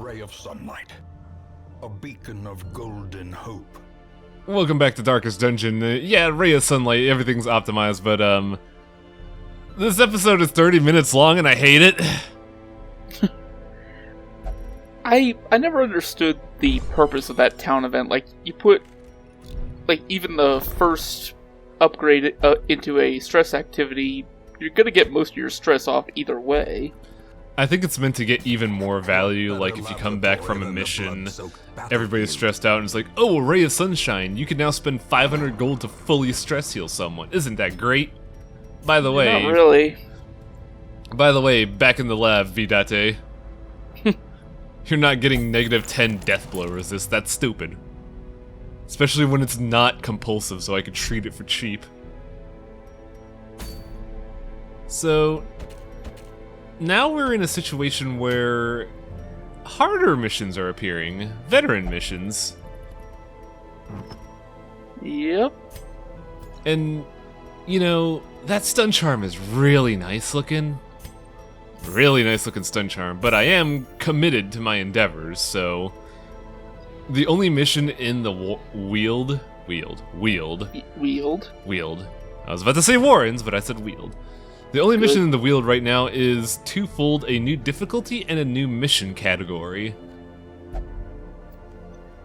ray of sunlight. A beacon of golden hope. Welcome back to Darkest Dungeon. Yeah, ray of sunlight, everything's optimized, but this episode is 30 minutes long and I hate it. I never understood the purpose of that town event. Like, you put, like, even the first upgrade into a stress activity, you're gonna get most of your stress off either way. I think it's meant to get even more value, like if you come back from a mission, everybody's stressed out and it's like, oh, a ray of sunshine, you can now spend 500 gold to fully stress heal someone. Isn't that great? By the way... Not really. By the way, back in the lab, Vidate. You're not getting negative 10 death blow resist, that's stupid. Especially when it's not compulsive, so I could treat it for cheap. So... now we're in a situation where harder missions are appearing. Veteran missions. Yep. And, you know, that stun charm is really nice looking. Really nice looking stun charm, but I am committed to my endeavors, so... the only mission in the Weald. I was about to say Warrens, but I said Weald. The only mission in the Weald right now is twofold: a new difficulty and a new mission category.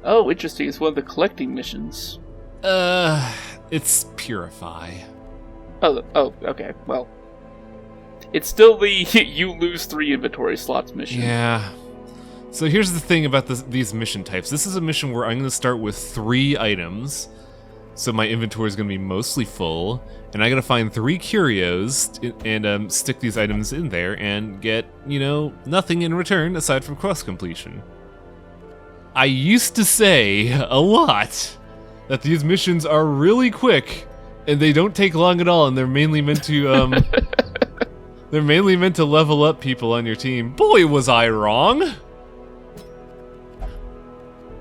Oh, interesting. It's one of the collecting missions. It's Purify. Oh, okay. Well, it's still the you lose 3 inventory slots mission. Yeah. So here's the thing about these mission types. This is a mission where I'm going to start with 3 items. So my inventory is going to be mostly full, and I got to find 3 curios and stick these items in there and get, you know, nothing in return aside from quest completion. I used to say a lot that these missions are really quick and they don't take long at all, and they're mainly meant to they're mainly meant to level up people on your team. Boy, was I wrong.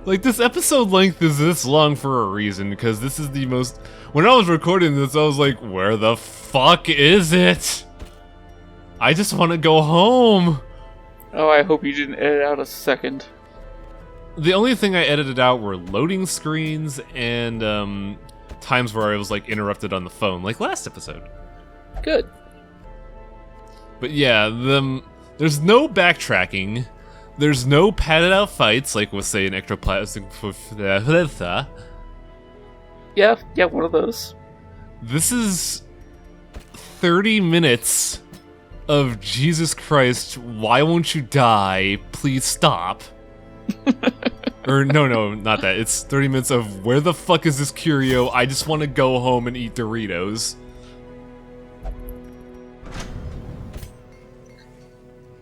Like, this episode length is this long for a reason, because this is the most... when I was recording this, I was like, where the fuck is it? I just want to go home. Oh, I hope you didn't edit out a second. The only thing I edited out were loading screens and times where I was, like, interrupted on the phone, like last episode. Good. But yeah, there's no backtracking. There's no padded out fights, like with, say, an ectoplasmic... Yeah, one of those. This is 30 minutes of Jesus Christ, why won't you die? Please stop. Or, no, not that. It's 30 minutes of, where the fuck is this curio? I just want to go home and eat Doritos.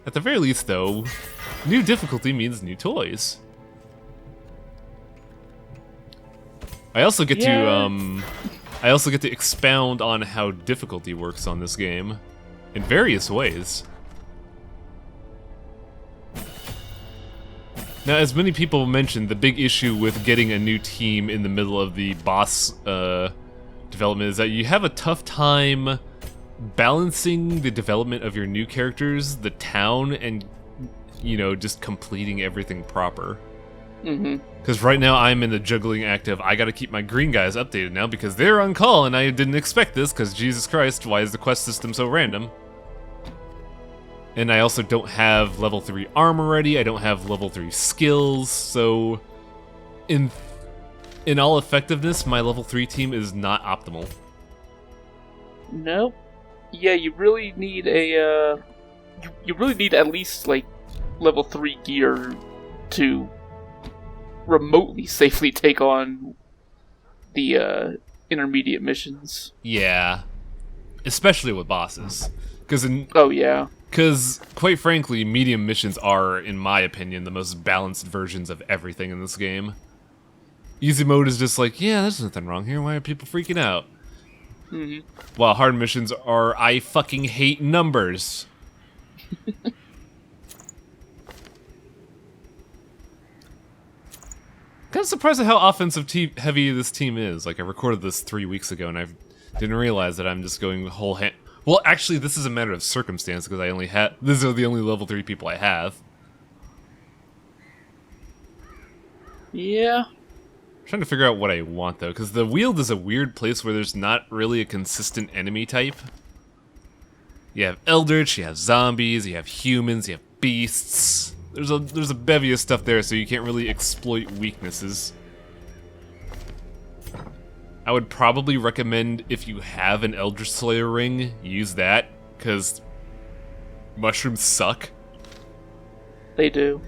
At the very least, though... new difficulty means new toys. I also get to expound on how difficulty works on this game in various ways. Now, as many people mentioned, the big issue with getting a new team in the middle of the boss development is that you have a tough time balancing the development of your new characters, the town, and, you know, just completing everything proper. Because right now I'm in the juggling act of, I gotta keep my green guys updated now because they're on call and I didn't expect this because Jesus Christ, why is the quest system so random? And I also don't have level 3 armor ready, I don't have level 3 skills, so in all effectiveness, my level 3 team is not optimal. Nope. Yeah, you really need a, you really need at least, like, level 3 gear to remotely safely take on the intermediate missions. Yeah. Especially with bosses. Oh, yeah. Because, quite frankly, medium missions are, in my opinion, the most balanced versions of everything in this game. Easy mode is just like, yeah, there's nothing wrong here, why are people freaking out? While hard missions are, I fucking hate numbers. Kind of surprised at how offensive heavy this team is. Like, I recorded this 3 weeks ago, and I didn't realize that I'm just going whole hand. Well, actually, this is a matter of circumstance because I only have. These are the only level 3 people I have. Yeah. Trying to figure out what I want though, because the Weald is a weird place where there's not really a consistent enemy type. You have eldritch, you have zombies, you have humans, you have beasts. There's a bevy of stuff there, so you can't really exploit weaknesses. I would probably recommend, if you have an Eldritch Slayer ring, use that, because mushrooms suck. They do.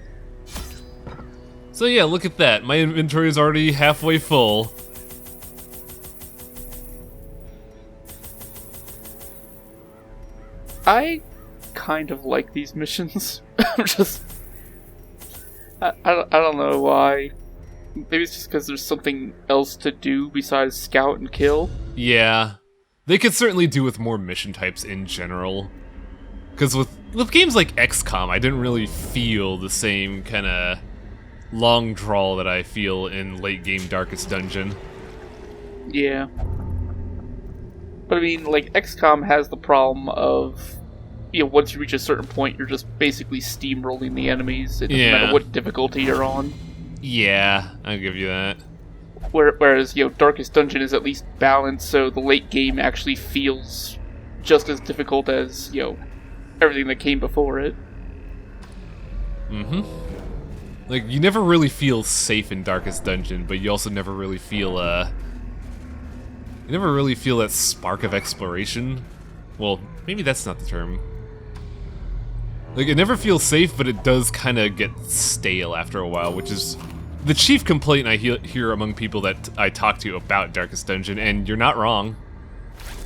So yeah, look at that. My inventory is already halfway full. I kind of like these missions. I'm just... I don't know why. Maybe it's just because there's something else to do besides scout and kill. Yeah. They could certainly do with more mission types in general. Because with games like XCOM, I didn't really feel the same kind of long drawl that I feel in late game Darkest Dungeon. Yeah. But I mean, like, XCOM has the problem of, you know, once you reach a certain point, you're just basically steamrolling the enemies. It doesn't matter what difficulty you're on. Yeah, I'll give you that. Whereas, you know, Darkest Dungeon is at least balanced, so the late game actually feels just as difficult as, you know, everything that came before it. Mm-hmm. Like, you never really feel safe in Darkest Dungeon, but you also never really feel, you never really feel that spark of exploration. Well, maybe that's not the term. Like, it never feels safe, but it does kind of get stale after a while, which is the chief complaint I hear among people that I talk to about Darkest Dungeon, and you're not wrong.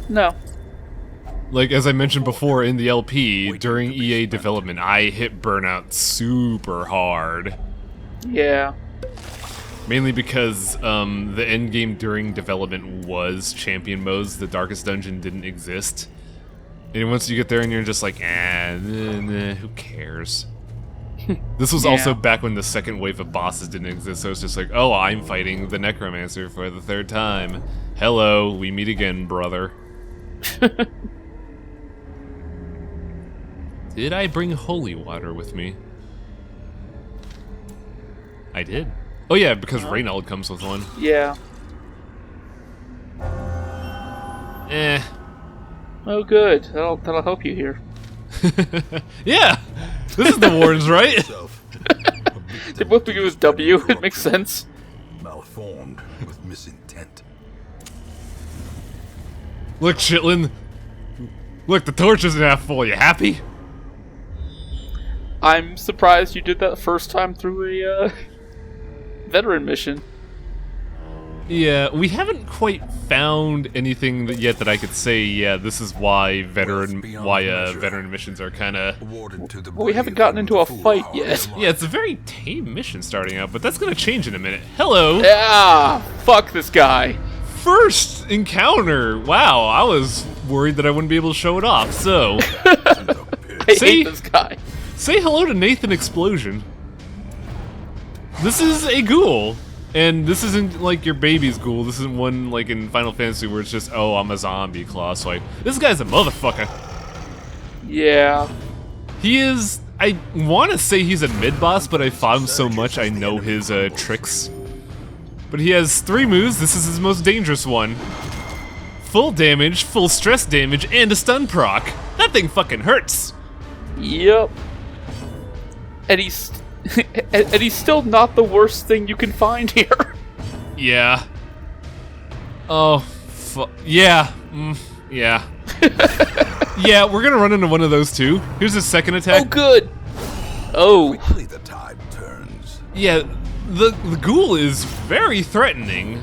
No. Like, as I mentioned before in the LP, during EA development, I hit burnout super hard. Yeah. Mainly because the endgame during development was champion modes. The Darkest Dungeon didn't exist. And once you get there and you're just like, who cares? This was also back when the second wave of bosses didn't exist, so it's just like, oh, I'm fighting the Necromancer for the third time. Hello, we meet again, brother. Did I bring holy water with me? I did. Oh yeah, because Reynald comes with one. Yeah. Eh. Oh, good. That'll help you here. Yeah! This is the wards, right? They both begin with W. It makes sense. Malformed with misintent. Look, Chitlin. Look, the torch isn't half full. You happy? I'm surprised you did that first time through a veteran mission. Yeah, we haven't quite found anything yet that I could say, yeah, this is why veteran missions are kind of... Well, we haven't gotten into a fight yet. Yeah, it's a very tame mission starting out, but that's going to change in a minute. Hello! Yeah! Fuck this guy! First encounter! Wow, I was worried that I wouldn't be able to show it off, so... I hate this guy. Say hello to Nathan Explosion. This is a ghoul. And this isn't like your baby's ghoul. This isn't one like in Final Fantasy where it's just, oh, I'm a zombie class. Like, this guy's a motherfucker. Yeah. He is... I want to say he's a mid-boss, but I fought him so much I know his tricks. But he has 3 moves. This is his most dangerous one. Full damage, full stress damage, and a stun proc. That thing fucking hurts. Yep. And he's... and he's still not the worst thing you can find here. Yeah. Oh, yeah. Yeah. Yeah, we're gonna run into one of those too. Here's his second attack. Oh, good. Oh. Quickly the tide turns. Yeah, the ghoul is very threatening.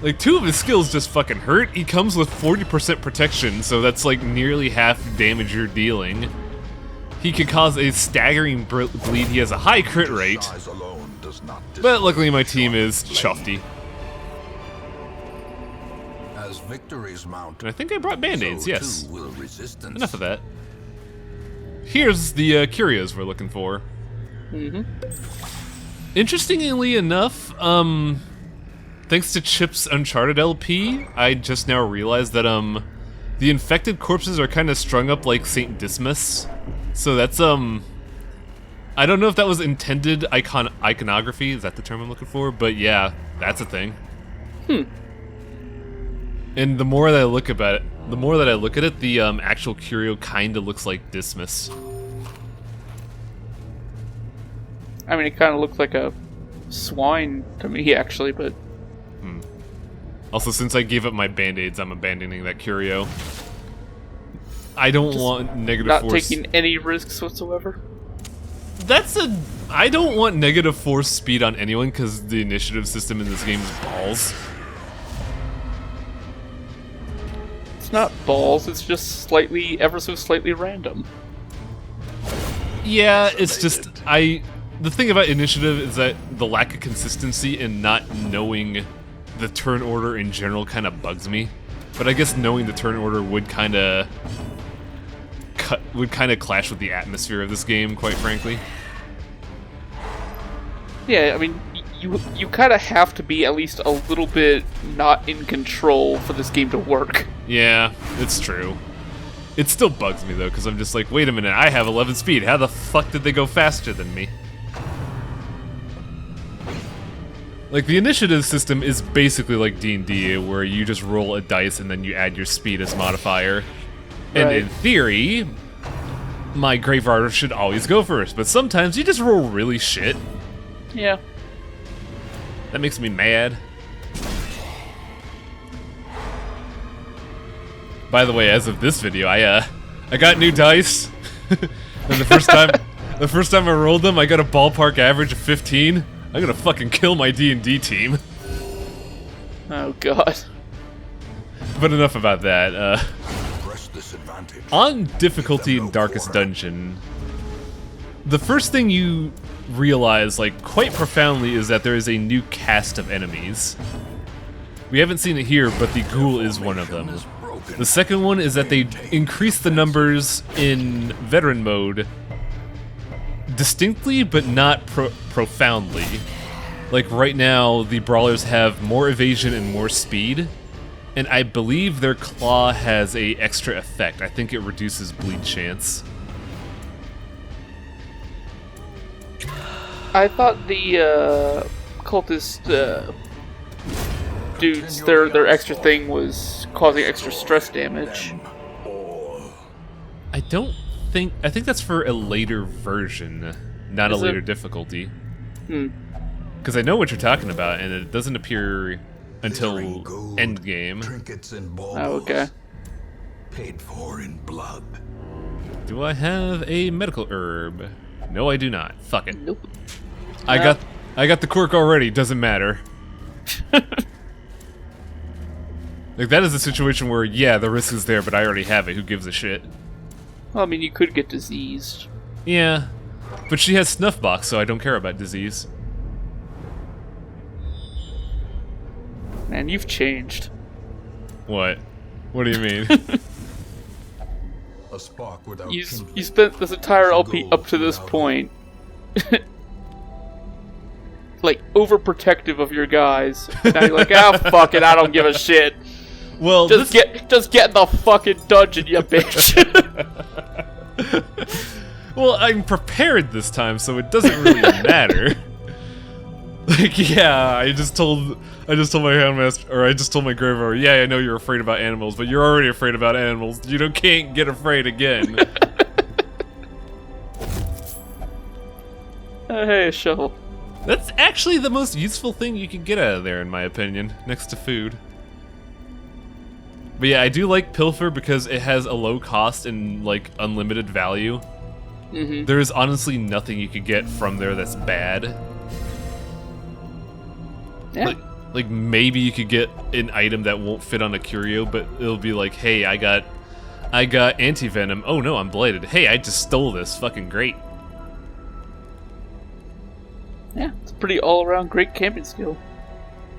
Like, 2 of his skills just fucking hurt. He comes with 40% protection, so that's like nearly half damage you're dealing. He can cause a staggering bleed. He has a high crit rate. But luckily my team is chuffy. As victories mount, And I think I brought band-aids, so yes. too will resistance. Enough of that. Here's the curios we're looking for. Mm-hmm. Interestingly enough, thanks to Chip's Uncharted LP, I just now realized that the infected corpses are kind of strung up like Saint Dismas. So that's I I don't know if that was intended iconography. Is that the term I'm looking for? But yeah, that's a thing. And the more that I look at it, the actual curio kind of looks like Dismas. I mean, it kind of looks like a swine to me, actually, but... Also, since I gave up my band-aids, I'm abandoning that curio. I don't want negative force... Not taking any risks whatsoever? I don't want negative force speed on anyone, because the initiative system in this game is balls. It's not balls, it's just ever so slightly random. Yeah, it's just, the thing about initiative is that the lack of consistency and not knowing the turn order in general kind of bugs me. But I guess knowing the turn order would kind of clash with the atmosphere of this game, quite frankly. Yeah, I mean, you kind of have to be at least a little bit not in control for this game to work. Yeah, it's true. It still bugs me though, because I'm just like, wait a minute, I have 11 speed. How the fuck did they go faster than me? Like, the initiative system is basically like D&D, where you just roll a dice and then you add your speed as modifier. And Right. in theory, my Gravevarder should always go first, but sometimes you just roll really shit. Yeah. That makes me mad. By the way, as of this video, I got new dice. And the first time I rolled them, I got a ballpark average of 15. I'm gonna fucking kill my D&D team. Oh god. But enough about that. Press this advantage. On difficulty in Darkest Dungeon, the first thing you realize, like, quite profoundly, is that there is a new cast of enemies. We haven't seen it here, but the ghoul is one of them. The second one is that they increase the numbers in veteran mode distinctly, but not profoundly. Like, right now, the brawlers have more evasion and more speed, and I believe their claw has a extra effect. I think it reduces bleed chance. I thought the cultist dudes, their extra thing was causing extra stress damage. I think that's for a later version, not Is a later it? difficulty. Hmm. Because I know what you're talking about, and it doesn't appear until Glittering gold, endgame. Trinkets and balls. Oh, okay. Paid for in blood. Do I have a medical herb? No, I do not. Fuck it. Nope. I got the quirk already. Doesn't matter. Like, that is a situation where, yeah, the risk is there, but I already have it. Who gives a shit? Well, I mean, you could get diseased. Yeah, but she has Snuffbox, so I don't care about disease. Man, you've changed. What? What do you mean? A spark without You kindling. spent this entire LP up to this point, like, overprotective of your guys. Now you're like, ah, fuck it, I don't give a shit. Well, Just get in the fucking dungeon, you bitch. Well, I'm prepared this time, so it doesn't really matter. Like, yeah, I just told my handmaster, or I just told my Gravevarder, yeah, I know you're afraid about animals, but you're already afraid about animals. You can't get afraid again. Hey, a shovel. That's actually the most useful thing you can get out of there, in my opinion, next to food. But yeah, I do like Pilfer because it has a low cost and, like, unlimited value. Mm-hmm. There is honestly nothing you could get from there that's bad. Yeah. Like maybe you could get an item that won't fit on a curio, but it'll be like, hey, I got anti-venom. Oh no, I'm blighted. Hey, I just stole this. Fucking great. Yeah, it's a pretty all-around great camping skill.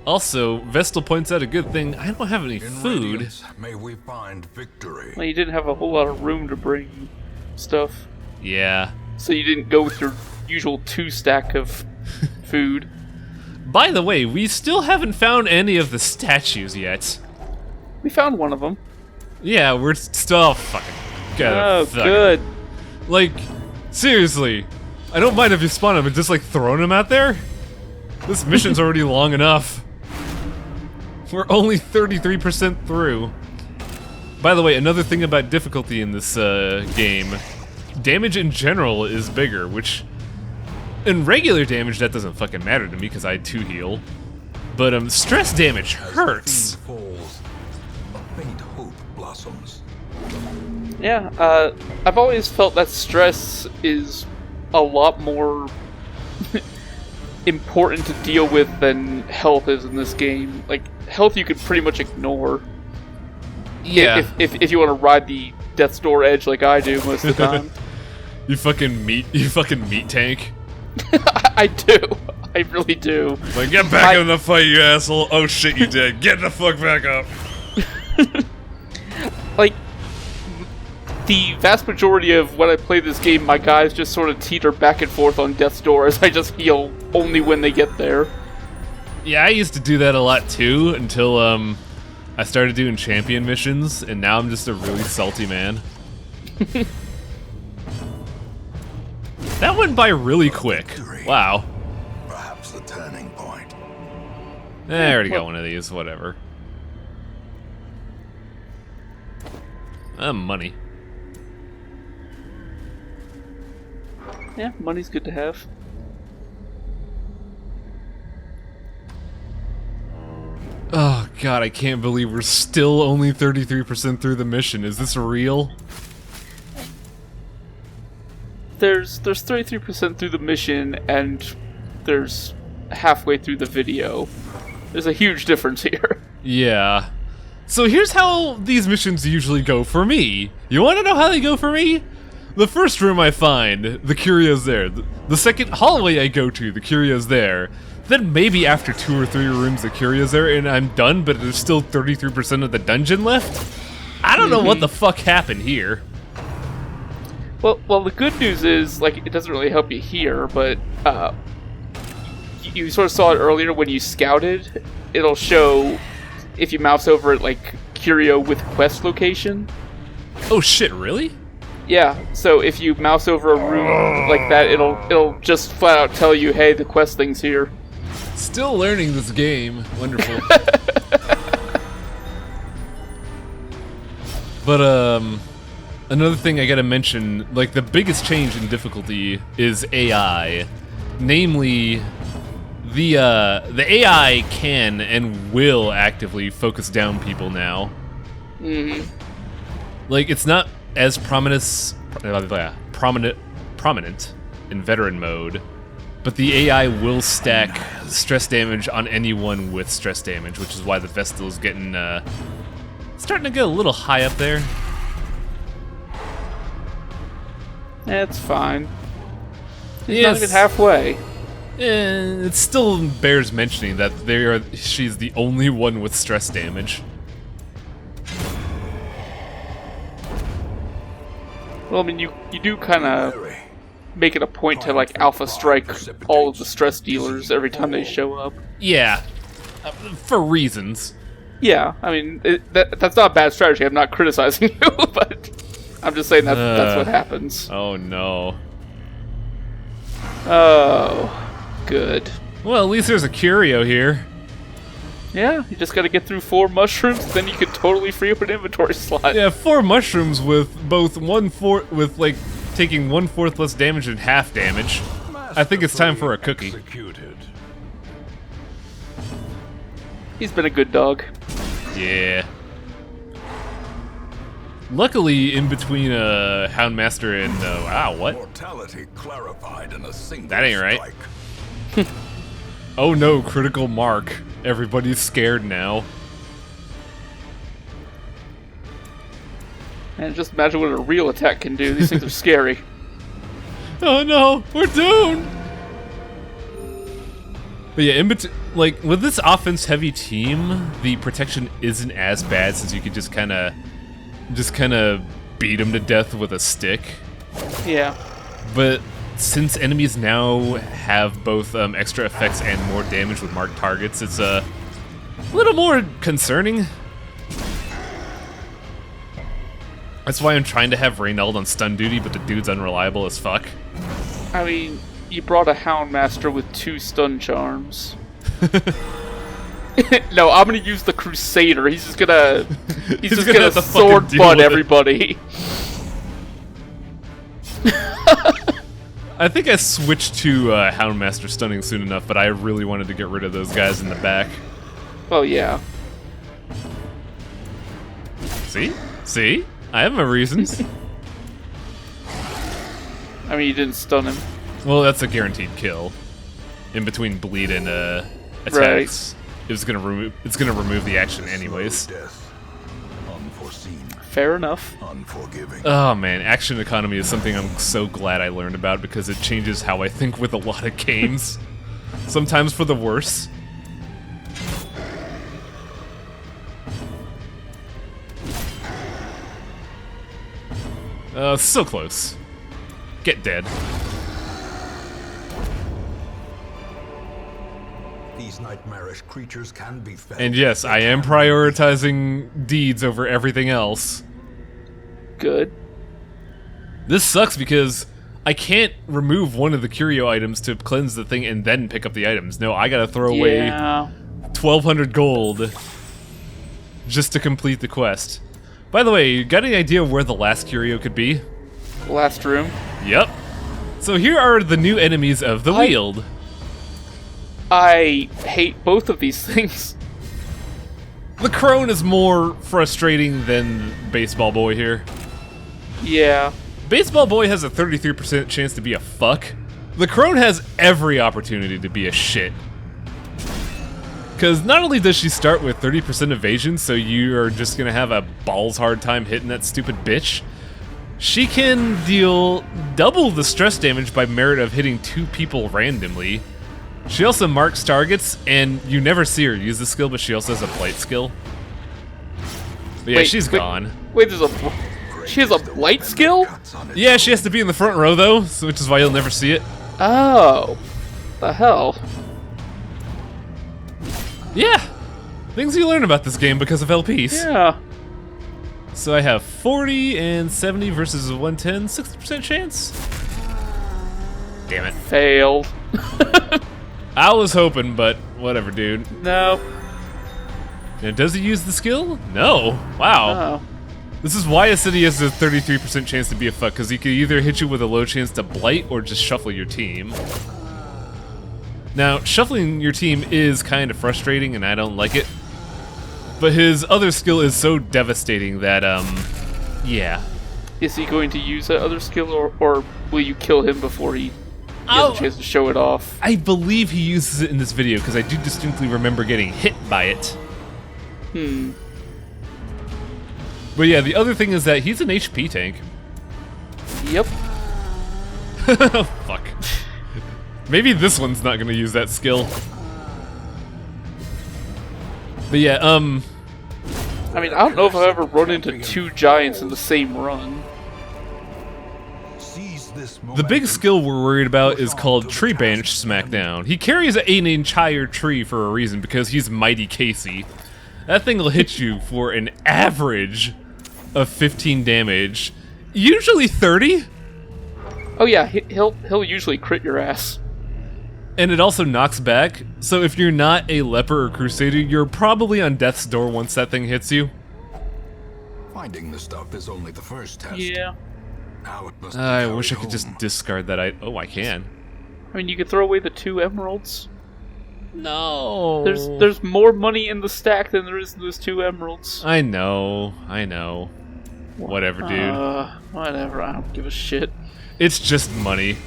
Also, Vestal points out a good thing. I don't have any In food. radiance, may we find victory. Well, you didn't have a whole lot of room to bring stuff, Yeah. so you didn't go with your usual 2-stack of food. By the way, we still haven't found any of the statues yet. We found one of them. Yeah, we're still fucking. Oh, good. Like, seriously, I don't mind if you spawn him, but just like throwing him out there? This mission's already long enough. We're only 33% through. By the way, another thing about difficulty in this game, damage in general is bigger, which in regular damage that doesn't fucking matter to me because I 2 heal. But stress damage hurts. Falls, a faint hope blossoms. Yeah, I've always felt that stress is a lot more important to deal with than health is in this game. Like, health you can pretty much ignore. Yeah. If you want to ride the death's door edge like I do most of the time. You fucking meat tank. I do. I really do. Like, get back in the fight, you asshole. Oh shit, you did. Get the fuck back up. Like, the vast majority of when I play this game, my guys just sort of teeter back and forth on death's door as I just heal only when they get there. Yeah, I used to do that a lot too until I started doing champion missions, and now I'm just a really salty man. That went by really quick. Wow. Perhaps the turning point. I already got one of these, whatever. Money. Yeah, money's good to have. Oh god, I can't believe we're still only 33% through the mission. Is this real? There's 33% through the mission, and there's halfway through the video. There's a huge difference here. Yeah. So here's how these missions usually go for me. You want to know how they go for me? The first room I find, the curios there. The second hallway I go to, the curios there. Then maybe after 2 or 3 rooms, the curios there, and I'm done, but there's still 33% of the dungeon left? I don't know what the fuck happened here. Well, the good news is, like, it doesn't really help you here, but you sort of saw it earlier when you scouted. It'll show, if you mouse over it, like, curio with quest location. Oh shit, really? Yeah, so if you mouse over a room like that, it'll just flat out tell you, hey, the quest thing's here. Still learning this game. Wonderful. But, another thing I gotta mention, like, the biggest change in difficulty is AI. Namely, the AI can and will actively focus down people now. Mm-hmm. Like, it's not as prominent in veteran mode, but the AI will stack stress damage on anyone with stress damage, which is why the Vestal's getting, starting to get a little high up there. That's fine. It's not even halfway. It still bears mentioning that she's the only one with stress damage. Well, I mean, you do kind of make it a point to, like, alpha strike all of the stress dealers every time they show up. Yeah, for reasons. Yeah, I mean, that's not a bad strategy. I'm not criticizing you, but I'm just saying that's what happens. Oh no. Oh, good. Well, at least there's a curio here. Yeah, you just gotta get through 4 mushrooms, then you can totally free up an inventory slot. Yeah, 4 mushrooms with both like taking 1/4 less damage and half damage. I think it's time for a cookie. Executed. He's been a good dog. Yeah. Luckily, in between Houndmaster and wow, what? Mortality clarified in a single That ain't right. strike. Oh no, critical mark. Everybody's scared now. Man, just imagine what a real attack can do. These things are scary. Oh no, we're doomed. But yeah, like with this offense-heavy team, the protection isn't as bad since you can just kind of beat them to death with a stick. Yeah. But since enemies now have both extra effects and more damage with marked targets, it's a little more concerning. That's why I'm trying to have Reynald on stun duty, but the dude's unreliable as fuck. I mean, you brought a Houndmaster with 2 stun charms. No, I'm gonna use the Crusader. He's just gonna sword butt everybody. I think I switched to Houndmaster stunning soon enough, but I really wanted to get rid of those guys in the back. Oh yeah. See? See? I have my reasons. I mean, you didn't stun him. Well, that's a guaranteed kill. In between bleed and attacks, Right. it's gonna remove the action anyways. Death. Unforeseen. Fair enough. Unforgiving. Oh man, action economy is something I'm so glad I learned about because it changes how I think with a lot of games. Sometimes for the worse. So close. Get dead. These nightmarish creatures can be fed. And yes, I am prioritizing deeds over everything else. Good. This sucks because I can't remove one of the curio items to cleanse the thing and then pick up the items. No, I gotta throw away Yeah. 1,200 gold just to complete the quest. By the way, you got any idea where the last curio could be? Last room. Yep. So here are the new enemies of the Weald. I hate both of these things. The crone is more frustrating than Baseball Boy here. Yeah. Baseball Boy has a 33% chance to be a fuck. The crone has every opportunity to be a shit. Because not only does she start with 30% evasion, so you are just gonna have a balls hard time hitting that stupid bitch, she can deal double the stress damage by merit of hitting 2 people randomly. She also marks targets, and you never see her use the skill, but she also has a blight skill. But yeah, she's gone. Wait, she has a blight skill? Yeah, she has to be in the front row, though, so which is why you'll never see it. Oh. The hell? Yeah. Things you learn about this game because of LPs. Yeah. So I have 40 and 70 versus a 110, 60% chance. Damn it. Failed. I was hoping, but whatever, dude. No. Now, does he use the skill? No. Wow. Oh. This is why I said he has a 33% chance to be a fuck, because he could either hit you with a low chance to blight or just shuffle your team. Now, shuffling your team is kind of frustrating, and I don't like it. But his other skill is so devastating that, yeah. Is he going to use that other skill, or will you kill him before he gets a chance to show it off? I believe he uses it in this video, because I do distinctly remember getting hit by it. But yeah, the other thing is that he's an HP tank. Yep. Fuck. Maybe this one's not gonna use that skill. But yeah, I mean, I don't know if I've ever run into 2 giants in the same run. the big skill we're worried about is called Tree Banish Smackdown. He carries an entire tree for a reason, because he's Mighty Casey. That thing will hit you for an average of 15 damage. Usually 30. Oh yeah, he'll usually crit your ass. And it also knocks back, so if you're not a leper or crusader, you're probably on death's door once that thing hits you. Finding the stuff is only the first test. Yeah. Now it must I be wish I carried could just home. discard that. Oh, I can. I mean, you could throw away the 2 emeralds. No. There's more money in the stack than there is in those 2 emeralds. I know. Whatever, dude. Whatever, I don't give a shit. It's just money.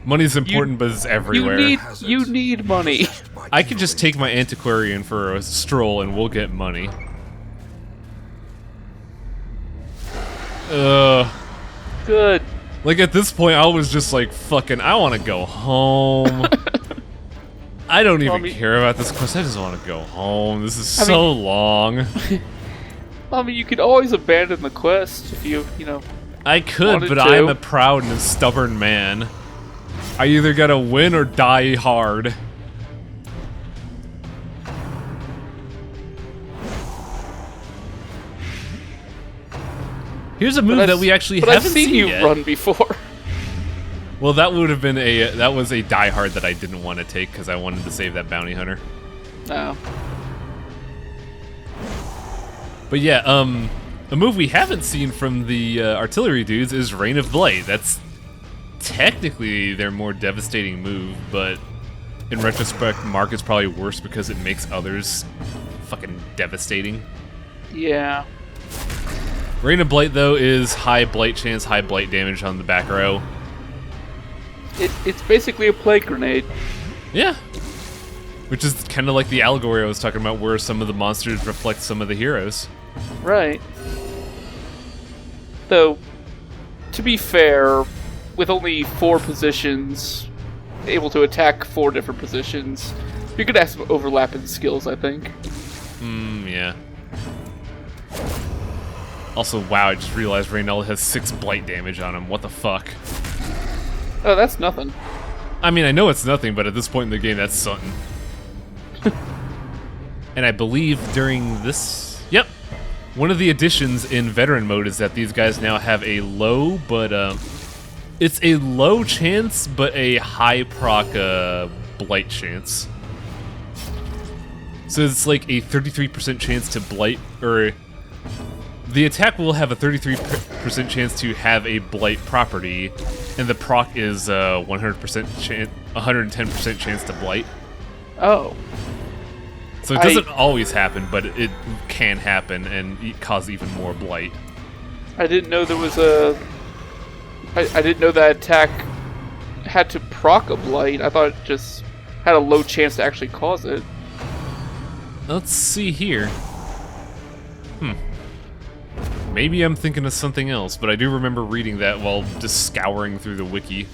Money's important, but it's everywhere. You need money. I could just take my antiquarian for a stroll and we'll get money. Good. Like at this point, I was just like, fucking, I want to go home. I don't even care about this quest. I just want to go home. This is so long. I mean, you could always abandon the quest if you know. I could, but I am a proud and stubborn man. I either gotta win or die hard. Here's a move that we actually haven't I've seen you yet. run before. Well, that would have been that was a diehard that I didn't want to take because I wanted to save that bounty hunter. No. But yeah, a move we haven't seen from the artillery dudes is Rain of Blight. That's technically their more devastating move, but in retrospect, Mark is probably worse because it makes others fucking devastating. Yeah. Rain of Blight, though, is high blight chance, high blight damage on the back row. It's basically a plague grenade. Yeah. Which is kind of like the allegory I was talking about, where some of the monsters reflect some of the heroes. Right. Though, to be fair, with only 4 positions, able to attack 4 different positions, you're gonna have some overlap in skills, I think. Yeah. Also, wow, I just realized Reynald has 6 blight damage on him. What the fuck? Oh, that's nothing. I mean, I know it's nothing, but at this point in the game, that's something. And I believe during this... Yep. One of the additions in veteran mode is that these guys now have a low, but... it's a low chance, but a high proc blight chance. So it's like a 33% chance to blight, or... The attack will have a 33% chance to have a blight property, and the proc is 110% chance to blight. Oh. So it doesn't always happen, but it can happen and cause even more blight. I didn't know there was a... I didn't know that attack had to proc a blight. I thought it just had a low chance to actually cause it. Let's see here. Maybe I'm thinking of something else, but I do remember reading that while just scouring through the wiki.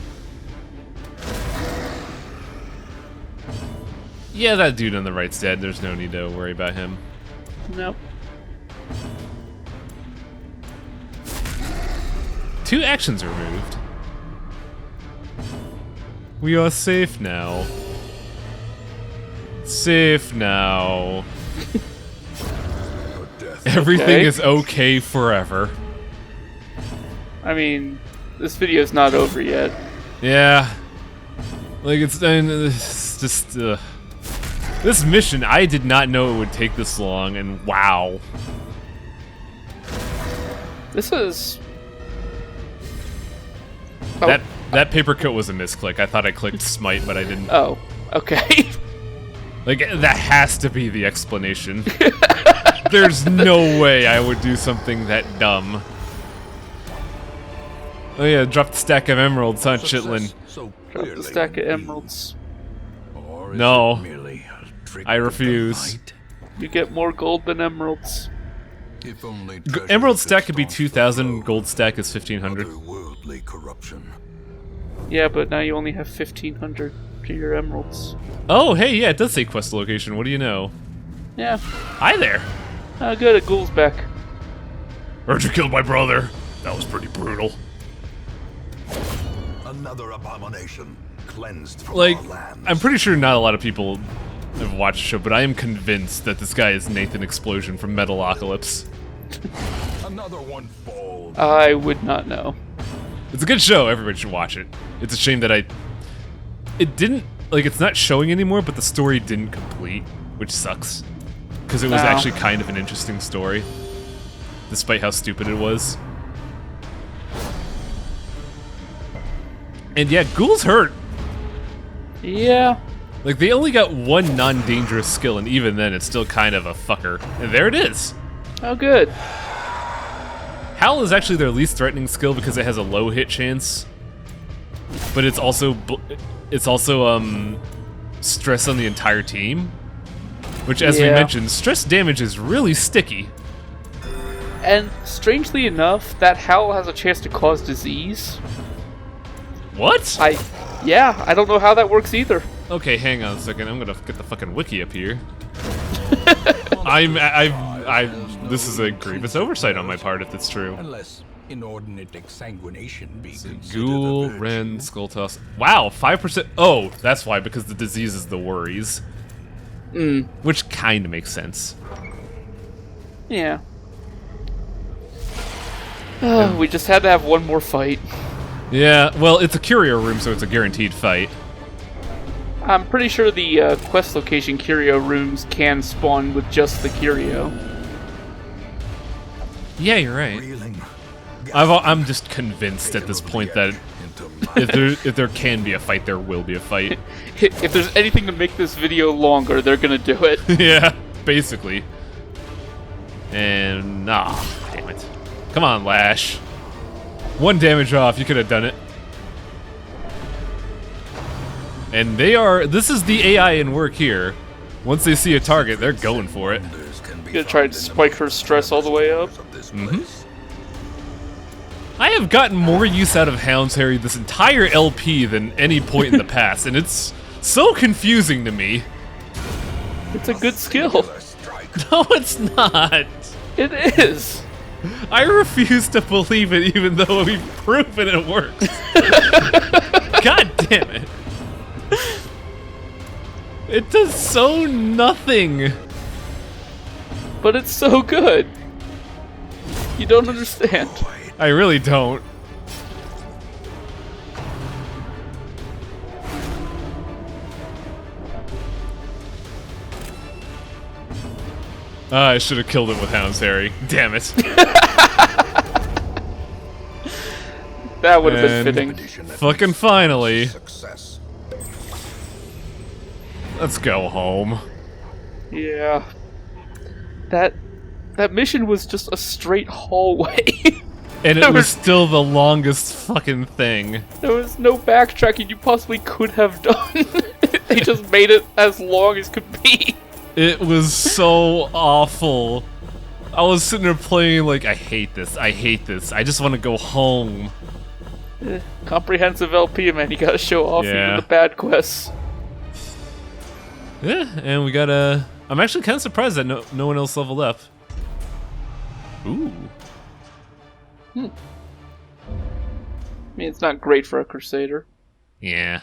Yeah, that dude on the right's dead. There's no need to worry about him. Nope. 2 actions removed. We are safe now. Safe now. Everything is okay forever. I mean, this video's not over yet. Yeah. Like, it's just... This mission, I did not know it would take this long, and wow. This is... Oh. That paper cut was a misclick. I thought I clicked smite, but I didn't. Oh, okay. Like, that has to be the explanation. There's no way I would do something that dumb. Oh yeah, drop the stack of emeralds, huh, Chitlin? Drop the stack of emeralds. No. I refuse. You get more gold than emeralds. Emerald stack could be 2,000, gold stack is 1,500. Yeah, but now you only have 1,500 to your emeralds. Oh, hey, yeah, it does say quest location. What do you know? Yeah. Hi there. Oh, good, a ghoul's back. Heard you killed my brother. That was pretty brutal. Another abomination cleansed from Like, our lands. I'm pretty sure not a lot of people have watched the show, but I am convinced that this guy is Nathan Explosion from Metalocalypse. Another one falls. I would not know. It's a good show. Everybody should watch it. It's a shame that it didn't, like, it's not showing anymore, but the story didn't complete, which sucks. Because it was actually kind of an interesting story, despite how stupid it was. And yeah, ghouls hurt. Yeah. Like, they only got 1 non-dangerous skill, and even then, it's still kind of a fucker. And there it is. Oh, good. Howl is actually their least threatening skill because it has a low hit chance. But it's also stress on the entire team. Which, as we mentioned, stress damage is really sticky. And strangely enough, that howl has a chance to cause disease. What? Yeah, I don't know how that works either. Okay, hang on a second. I'm gonna get the fucking wiki up here. This is a grievous oversight on my part if it's true. Unless inordinate exsanguination be considered Ghoul, a virtue. Ren, Skull Toss. Wow, 5%. Oh, that's why, because the disease is the worries. Which kind of makes sense. Yeah. We just had to have one more fight. Yeah, well, it's a curio room, so it's a guaranteed fight. I'm pretty sure the quest location curio rooms can spawn with just the curio. Yeah, you're right. Reeling. I'm just convinced at this point that if there can be a fight, there will be a fight. If there's anything to make this video longer, they're gonna do it. Yeah, basically. And damn it! Come on, Lash. 1 damage off. You could have done it. And this is the AI in work here. Once they see a target, they're going for it. Gonna try to spike her stress all the way up. I have gotten more use out of Hound's Harry this entire LP than any point in the past, and it's so confusing to me. It's a good skill. No, it's not. It is. I refuse to believe it, even though we've proven it works. God damn it. It does so nothing. But it's so good. You don't understand. I really don't. I should have killed it with Hound's Harry. Damn it. That would have been fitting. Fucking finally. Let's go home. Yeah. That mission was just a straight hallway. And it was still the longest fucking thing. There was no backtracking you possibly could have done. They just made it as long as could be. It was so awful. I was sitting there playing like, I hate this, I just want to go home. Comprehensive LP, man, you gotta show off even the bad quests. Yeah, and we got I'm actually kind of surprised that no one else leveled up. Ooh. I mean, it's not great for a Crusader. Yeah.